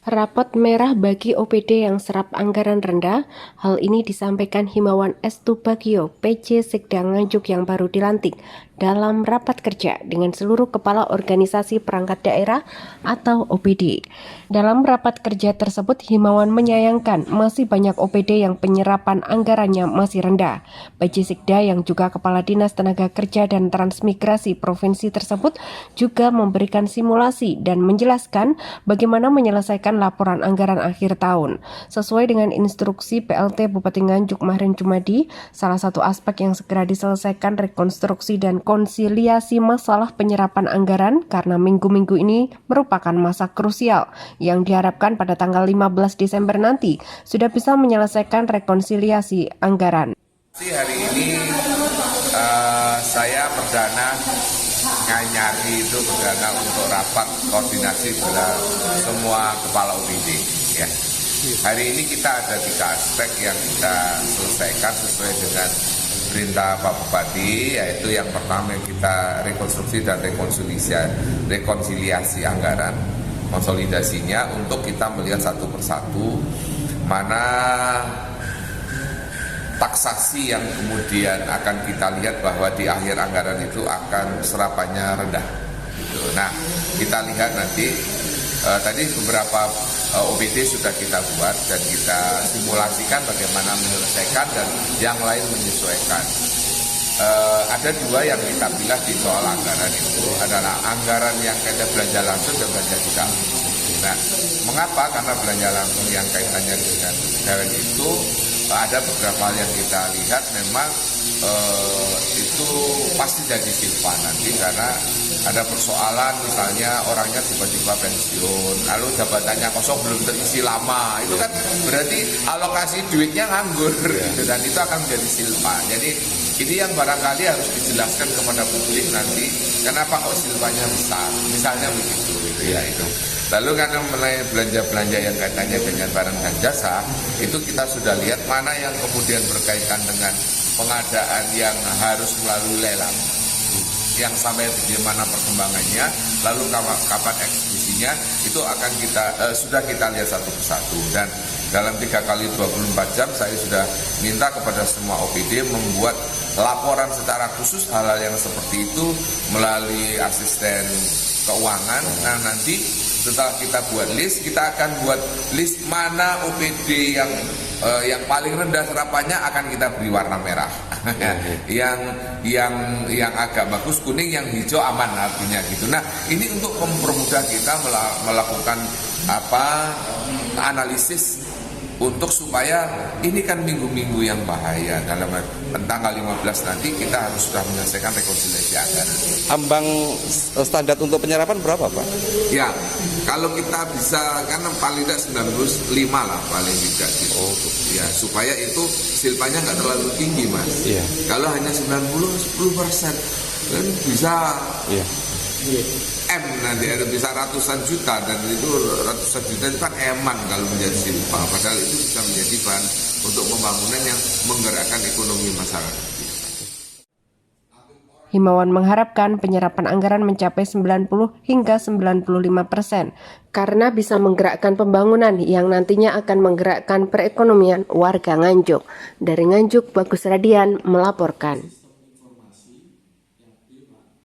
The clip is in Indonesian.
Rapot merah bagi OPD yang serap anggaran rendah. Hal ini disampaikan Himawan Estubagio, PJ Sekda Nganjuk yang baru dilantik dalam rapat kerja dengan seluruh kepala organisasi perangkat daerah atau OPD. Dalam rapat kerja tersebut, Himawan menyayangkan masih banyak OPD yang penyerapan anggarannya masih rendah. PJ Sekda yang juga Kepala Dinas Tenaga Kerja dan Transmigrasi Provinsi tersebut juga memberikan simulasi dan menjelaskan bagaimana menyelesaikan laporan anggaran akhir tahun. Sesuai dengan instruksi PLT Bupati Nganjuk Mahren Jumadi, salah satu aspek yang segera diselesaikan rekonstruksi dan konsiliasi masalah penyerapan anggaran karena minggu-minggu ini merupakan masa krusial yang diharapkan pada tanggal 15 Desember nanti sudah bisa menyelesaikan rekonsiliasi anggaran. Hari ini saya perdana nyari itu perdana untuk rapat koordinasi dengan semua kepala OPD. Ya. Hari ini kita ada 3 aspek yang kita selesaikan sesuai dengan perintah Pak Bupati, yaitu yang pertama kita rekonstruksi dan rekonsiliasi anggaran, konsolidasinya untuk kita melihat satu persatu mana taksasi yang kemudian akan kita lihat bahwa di akhir anggaran itu akan serapannya rendah. Nah, kita lihat nanti tadi beberapa OPD sudah kita buat dan kita simulasikan bagaimana menyelesaikan dan yang lain menyesuaikan. Ada 2 yang kita pilih di soal anggaran itu adalah anggaran yang kaitannya belanja langsung dan belanja tidak. Nah, mengapa? Karena belanja langsung yang kaitannya dengan anggaran itu ada beberapa hal yang kita lihat memang itu pasti jadi silpa nanti karena ada persoalan misalnya orangnya tiba-tiba pensiun lalu jabatannya kosong belum terisi lama, itu kan berarti alokasi duitnya nganggur gitu, dan itu akan menjadi silpa. Jadi ini yang barangkali harus dijelaskan kepada publik nanti kenapa kok silpanya besar misalnya begitu gitu ya itu. Lalu karena mengenai belanja-belanja yang kaitannya dengan barang dan jasa, itu kita sudah lihat mana yang kemudian berkaitan dengan pengadaan yang harus melalui lelang, yang sampai bagaimana perkembangannya, lalu kapan eksekusinya, itu akan sudah kita lihat satu persatu. Dan dalam 3 kali 24 jam saya sudah minta kepada semua OPD membuat laporan secara khusus hal-hal yang seperti itu melalui asisten keuangan. Nah, nanti setelah kita buat list, kita akan buat list mana OPD yang paling rendah serapannya akan kita beri warna merah. yang agak bagus kuning, yang hijau aman artinya gitu. Nah, ini untuk mempermudah kita melakukan analisis untuk supaya ini kan minggu-minggu yang bahaya. Dalam tanggal 15 nanti kita harus sudah menyelesaikan rekonsiliasi anggaran. Ambang standar untuk penyerapan berapa, Pak? Ya, kalau kita bisa kan paling tidak 95 lah paling tidak gitu. Ya, supaya itu silpanya nggak terlalu tinggi, Mas. Iya. Kalau hanya 10% kan bisa M nanti ada bisa ratusan juta, dan itu ratusan juta itu kan eman kalau menjadi silpa, padahal itu bisa menjadi bahan untuk pembangunan yang menggerakkan ekonomi masyarakat. Himawan mengharapkan penyerapan anggaran mencapai 90 hingga 95% karena bisa menggerakkan pembangunan yang nantinya akan menggerakkan perekonomian warga Nganjuk. Dari Nganjuk, Bagus Radian melaporkan.